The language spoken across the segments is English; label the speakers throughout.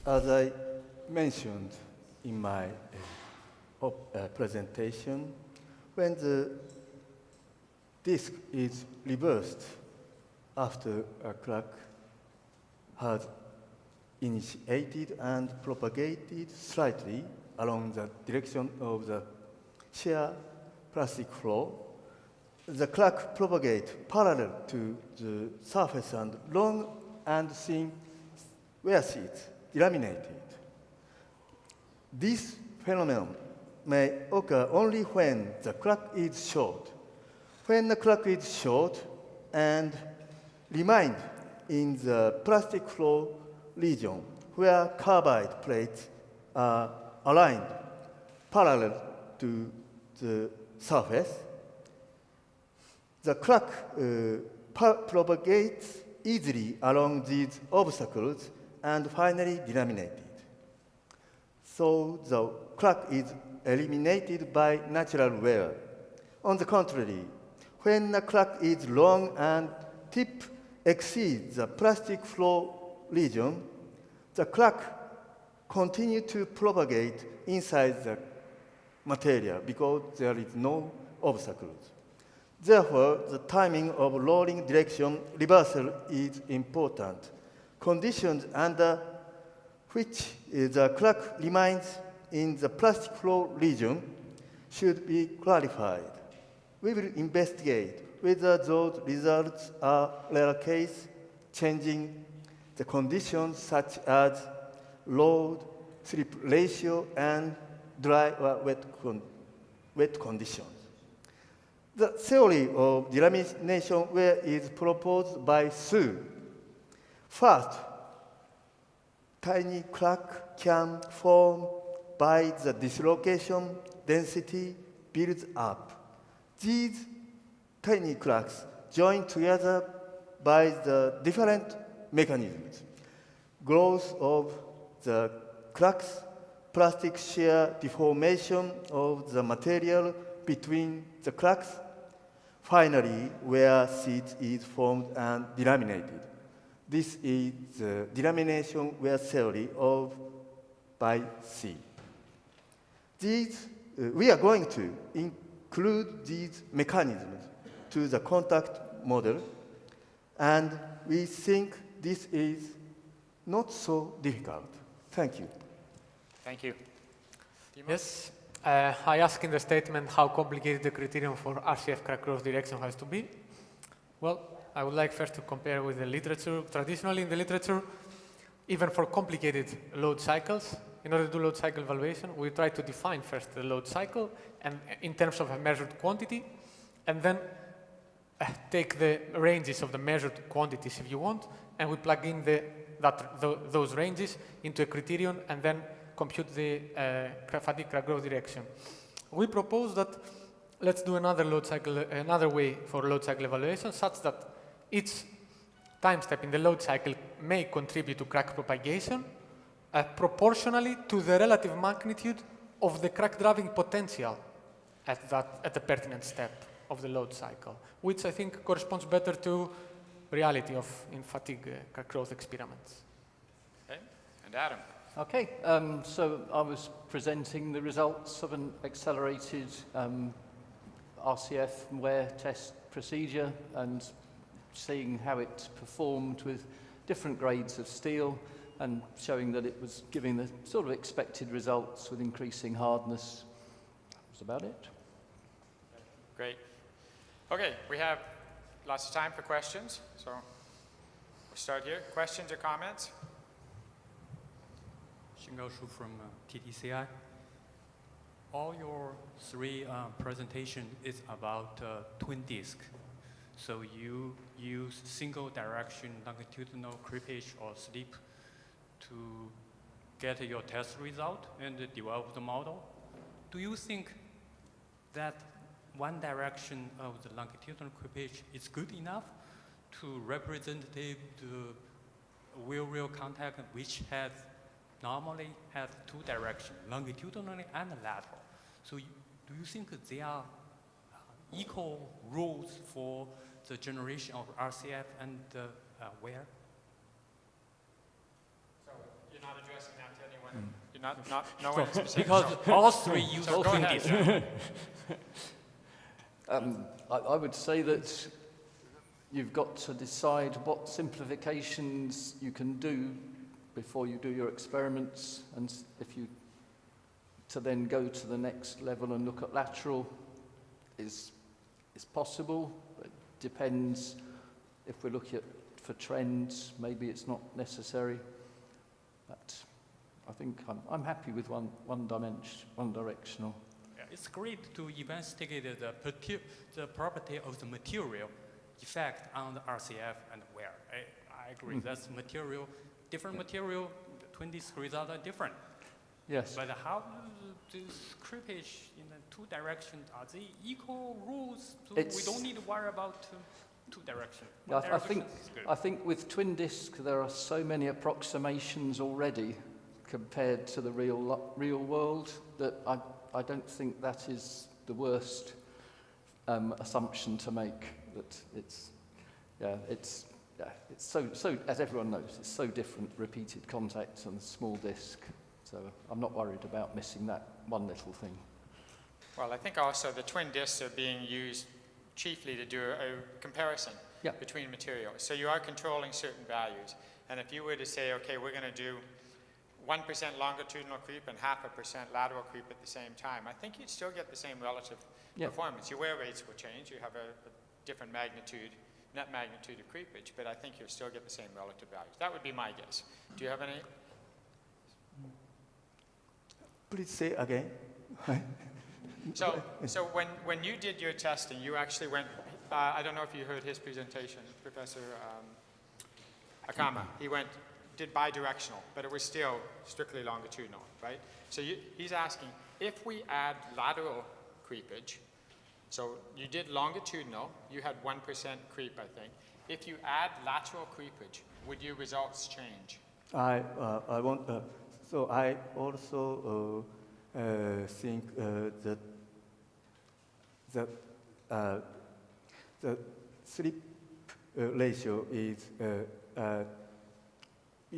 Speaker 1: As I mentioned in my presentation, when the disk is reversed after a clock has initiated and propagated slightly along the direction of the shear plastic flow, the clock propagates parallel to the surface and long and thin wear sheets delaminated. This phenomenon may occur only when the clock is short. When the clock is short and remains in the plastic flow region where carbide plates are aligned parallel to the surface, the clock propagates easily along these obstacles and finally delaminated. So the clock is eliminated by natural wear. On the contrary, when the clock is long and tip exceeds the plastic flow region, the clock continues to propagate inside the material because there is no obstacles. Therefore, the timing of rolling direction reversal is important. Conditions under which the clock remains in the plastic flow region should be clarified. We will investigate whether those results are rare case, changing the conditions such as load, slip ratio, and dry or wet conditions. The theory of delamination wear is proposed by Su. First, tiny crack can form by the dislocation density builds up. These tiny cracks join together by the different mechanisms. Growth of the cracks, plastic shear deformation of the material between the cracks, finally wear sheet is formed and delaminated. This is the delamination wear theory of by C. We are going to include these mechanisms to the contact model, and we think this is not so difficult. Thank you.
Speaker 2: Thank you.
Speaker 3: Yes, I asked in the statement how complicated the criterion for RCF crack growth direction has to be. Well, I would like first to compare with the literature. Traditionally, in the literature, even for complicated load cycles, in order to do load cycle evaluation, we try to define first the load cycle and in terms of a measured quantity, and then take the ranges of the measured quantities if you want, and we plug in those ranges into a criterion and then compute the fatigue crack growth direction. We propose that let's do another way for load cycle evaluation, such that each time step in the load cycle may contribute to crack propagation proportionally to the relative magnitude of the crack driving potential at the pertinent step of the load cycle, which I think corresponds better to reality in fatigue crack growth experiments.
Speaker 2: Okay, and Adam.
Speaker 4: Okay, so I was presenting the results of an accelerated RCF wear test procedure and seeing how it performed with different grades of steel and showing that it was giving the sort of expected results with increasing hardness. That was about it.
Speaker 2: Great. Okay, we have lots of time for questions, so we'll start here. Questions or comments?
Speaker 5: Xingao Shu from TTCI. All your three presentation is about twin disk. So you use single direction longitudinal creepage or slip to get your test result and develop the model. Do you think that one direction of the longitudinal creepage is good enough to represent the wheel-wheel contact, which normally has two directions, longitudinally and lateral? So do you think there are equal rules for the generation of RCF and wear?
Speaker 2: So you're not addressing that No one specific.
Speaker 5: Because all three use
Speaker 2: So go
Speaker 5: twin
Speaker 2: ahead.
Speaker 5: disc.
Speaker 4: I would say that you've got to decide what simplifications you can do before you do your experiments, and if you to then go to the next level and look at lateral is possible. It depends. If we're looking for trends, maybe it's not necessary. But I think I'm happy with one directional.
Speaker 5: Yeah, it's great to investigate the property of the material effect on the RCF and wear. I agree. That's material, different material, the twin disc results are different.
Speaker 4: Yes.
Speaker 5: But how this creepage in the two directions, are they equal rules? So we don't need to worry about two directions.
Speaker 4: I think with twin disc there are so many approximations already compared to the real world that I don't think that is the worst assumption to make. That it's so as everyone knows, it's so different, repeated contacts and small disc. So I'm not worried about missing that one little thing.
Speaker 2: Well, I think also the twin discs are being used chiefly to do a comparison between materials. So you are controlling certain values. And if you were to say, okay, we're going to do 1% longitudinal creep and 0.5% lateral creep at the same time, I think you'd still get the same relative performance. Your wear rates will change. You have a different magnitude, net magnitude of creepage, but I think you'll still get the same relative values. That would be my guess. Do you have any?
Speaker 1: Please say again.
Speaker 2: So when you did your testing, you actually went, I don't know if you heard his presentation, Professor Akama. He did bidirectional, but it was still strictly longitudinal, right? So he's asking, if we add lateral creepage, so you did longitudinal, you had 1% creep, I think. If you add lateral creepage, would your results change?
Speaker 1: I also think that the slip ratio is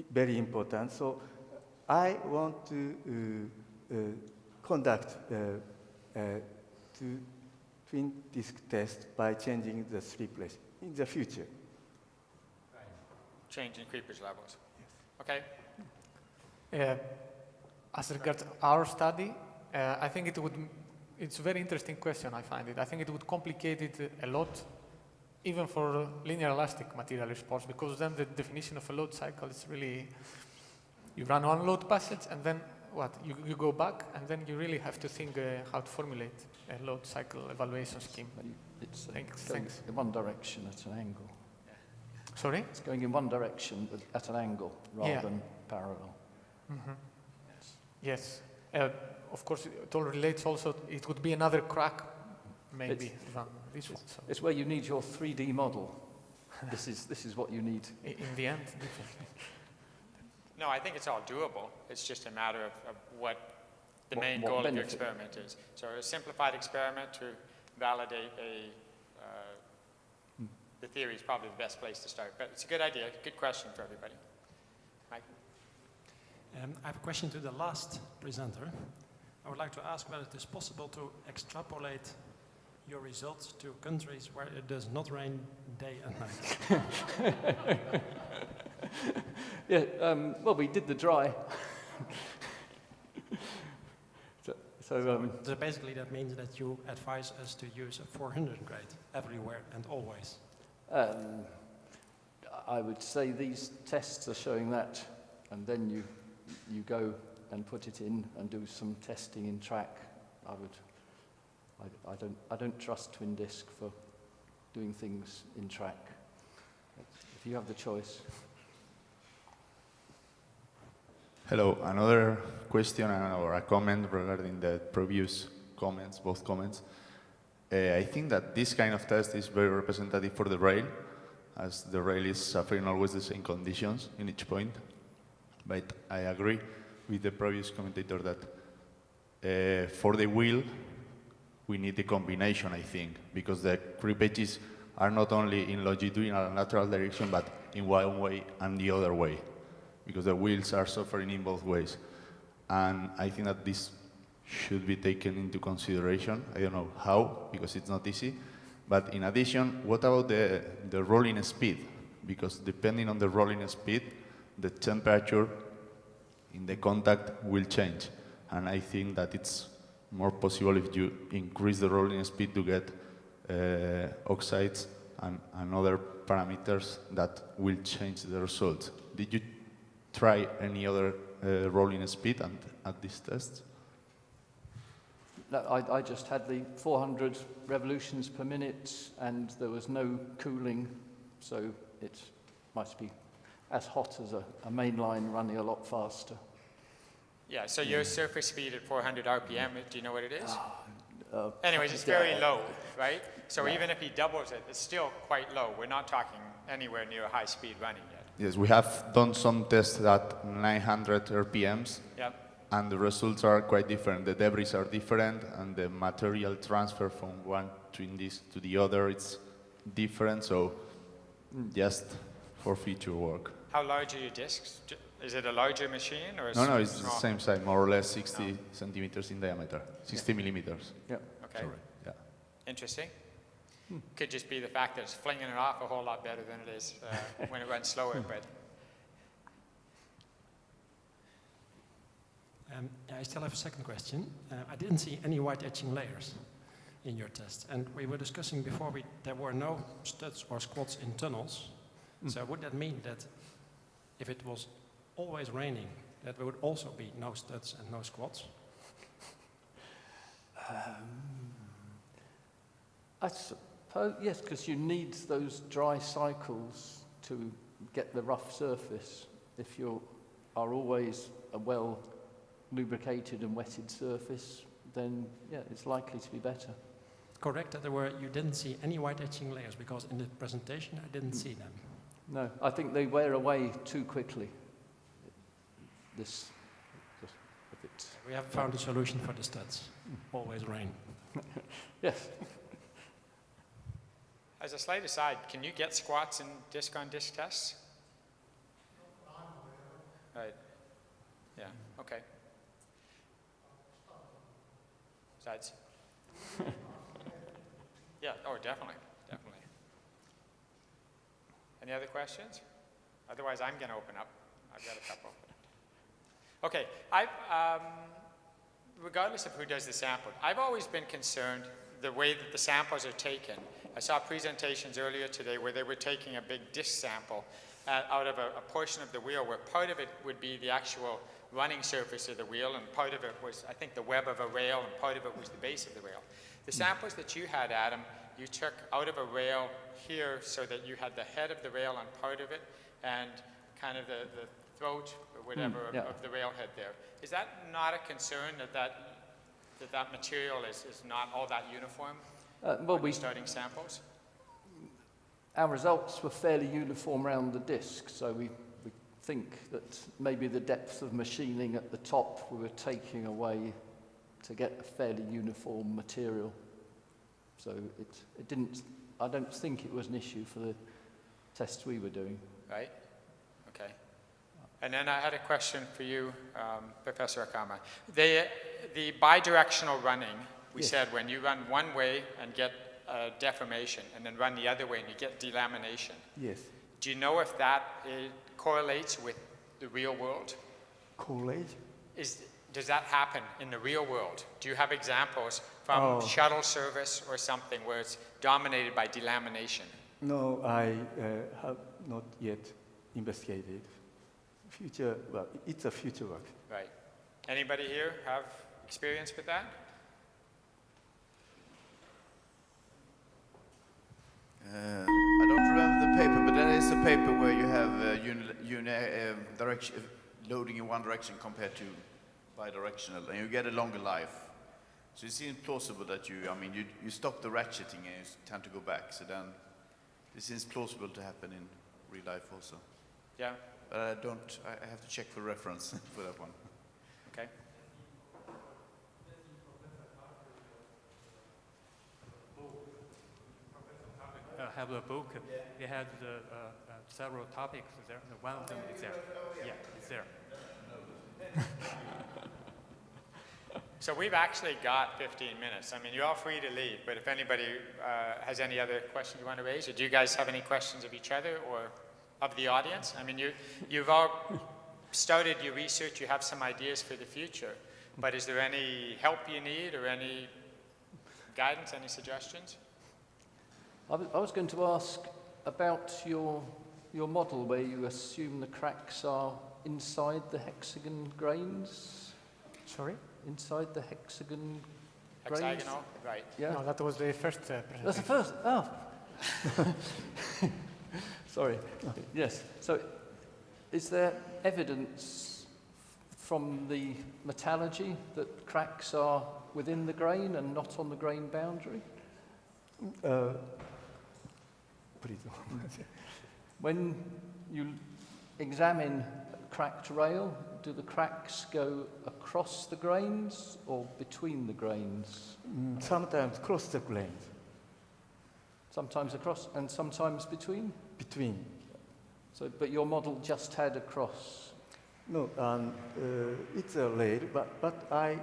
Speaker 1: very important. So I want to conduct twin disc test by changing the slip ratio in the future.
Speaker 2: Changing creepage levels. Okay.
Speaker 3: As regards our study, I think it's a very interesting question, I find it. I think it would complicate it a lot, even for linear elastic material response, because then the definition of a load cycle is really, you run one load passage and then what? You go back and then you really have to think how to formulate a load cycle evaluation scheme.
Speaker 4: It's
Speaker 3: Thanks.
Speaker 4: in one direction at an angle.
Speaker 3: Sorry?
Speaker 4: It's going in one direction but at an angle rather than parallel.
Speaker 3: Mm-hmm. Yes. Of course, it all relates also, it would be another crack, maybe.
Speaker 4: It's where you need your 3D model. This is what you need.
Speaker 3: In the end, definitely.
Speaker 2: No, I think it's all doable. It's just a matter of what the main goal of your experiment is. So a simplified experiment to validate the theory is probably the best place to start. But it's a good idea, good question for everybody. Mike?
Speaker 6: I have a question to the last presenter. I would like to ask whether it is possible to extrapolate your results to countries where it does not rain day and night.
Speaker 4: Well, we did the dry.
Speaker 6: So basically that means that you advise us to use a 400 grade everywhere and always.
Speaker 4: I would say these tests are showing that, and then you go and put it in and do some testing in track. I don't trust twin disc for doing things in track. If you have the choice.
Speaker 7: Hello, another question or a comment regarding the previous comments, both comments. I think that this kind of test is very representative for the rail, as the rail is suffering always the same conditions in each point. But I agree with the previous commentator that for the wheel, we need a combination, I think, because the creepages are not only in longitudinal and lateral direction, but in one way and the other way, because the wheels are suffering in both ways. and I think that this should be taken into consideration. I don't know how, because it's not easy. But in addition, what about the rolling speed? Because depending on the rolling speed, the temperature in the contact will change. And I think that it's more possible if you increase the rolling speed to get oxides and other parameters that will change the results. Did you try any other rolling speed at this test?
Speaker 4: No, I just had the 400 revolutions per minute, and there was no cooling, so it must be as hot as a main line running a lot faster.
Speaker 2: Yeah, so your surface speed at 400 RPM, do you know what it is? Anyways, it's very low, right? So even if he doubles it, it's still quite low. We're not talking anywhere near high speed running yet.
Speaker 7: Yes, we have done some tests at 900 RPMs.
Speaker 2: Yep.
Speaker 7: And the results are quite different. The debris are different, and the material transfer from one twin disk to the other, it's different, so just for feature work.
Speaker 2: How large are your disks? Is it a larger machine or
Speaker 7: No, it's
Speaker 2: small?
Speaker 7: the same size, more or less 60 centimeters in diameter, 60 millimeters.
Speaker 4: Yeah.
Speaker 2: Okay.
Speaker 7: Sorry. Yeah.
Speaker 2: Interesting. Could just be the fact that it's flinging it off a whole lot better than it is when it runs slower, but...
Speaker 6: I still have a second question. I didn't see any white etching layers in your test. And we were discussing before there were no studs or squats in tunnels. So would that mean that if it was always raining, that there would also be no studs and no squats?
Speaker 4: I suppose, yes, because you need those dry cycles to get the rough surface. If you are always a well lubricated and wetted surface, then yeah, it's likely to be better.
Speaker 6: Correct that you didn't see any white etching layers, because in the presentation I didn't see them.
Speaker 4: No, I think they wear away too quickly.
Speaker 6: We have found a solution for the studs. Always rain.
Speaker 4: Yes.
Speaker 2: As a slight aside, can you get squats in disc-on-disc tests? Right. Yeah, okay. Sides? Yeah, oh, definitely. Any other questions? Otherwise, I'm going to open up. I've got a couple. Okay, regardless of who does the sample, I've always been concerned the way that the samples are taken. I saw presentations earlier today where they were taking a big disc sample out of a portion of the wheel where part of it would be the actual running surface of the wheel, and part of it was, I think, the web of a rail, and part of it was the base of the rail. The samples that you had, Adam, you took out of a rail here so that you had the head of the rail on part of it and kind of the throat or whatever of the railhead there. Is that not a concern that material is not all that uniform when you're starting samples?
Speaker 4: Our results were fairly uniform around the disc, so we think that maybe the depth of machining at the top we were taking away to get a fairly uniform material. So it didn't, I don't think it was an issue for the tests we were doing.
Speaker 2: Right, okay. And then I had a question for you, Professor Akama. The bidirectional running, we said when you run one way and get deformation and then run the other way and you get delamination.
Speaker 1: Yes.
Speaker 2: Do you know if that correlates with the real world?
Speaker 1: Correlate?
Speaker 2: Does that happen in the real world? Do you have examples from shuttle service or something where it's dominated by delamination?
Speaker 1: No, I have not yet investigated. Well, it's a future work.
Speaker 2: Right. Anybody here have experience with that?
Speaker 8: I don't remember the paper, but there is a paper where you have direction, loading in one direction compared to bidirectional, and you get a longer life. So it seems plausible that you stop the ratcheting and you tend to go back. So then it seems plausible to happen in real life also.
Speaker 2: Yeah.
Speaker 8: But I have to check for reference for that one.
Speaker 2: Okay.
Speaker 5: Have a book. They had several topics there. One of them is there. Yeah, it's there.
Speaker 2: So we've actually got 15 minutes. I mean, you're all free to leave, but if anybody has any other questions you want to raise, or do you guys have any questions of each other or of the audience? I mean, you've all started your research, you have some ideas for the future, but is there any help you need or any guidance, any suggestions?
Speaker 4: I was going to ask about your model where you assume the cracks are inside the hexagon grains.
Speaker 3: Sorry?
Speaker 4: Inside the hexagon grains?
Speaker 2: Hexagonal, right.
Speaker 4: Yeah.
Speaker 3: No, that was the first presentation.
Speaker 4: That's the first. Oh. Sorry. Yes. So, is there evidence from the metallurgy that cracks are within the grain and not on the grain boundary?
Speaker 1: Please.
Speaker 4: When you examine a cracked rail, do the cracks go across the grains or between the grains?
Speaker 1: Sometimes cross the grains.
Speaker 4: Sometimes across and sometimes between?
Speaker 1: Between.
Speaker 4: So, but your model just had across?
Speaker 1: No, it's a rail, but I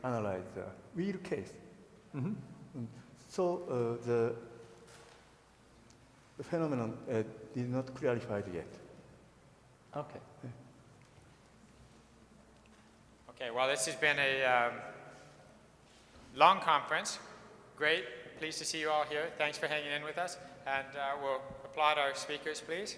Speaker 1: analyze the wheel case.
Speaker 4: Mm-hmm.
Speaker 1: So the phenomenon is not clarified yet.
Speaker 4: Okay.
Speaker 2: Okay, well, this has been a long conference. Great. Pleased to see you all here. Thanks for hanging in with us. And we'll applaud our speakers, please.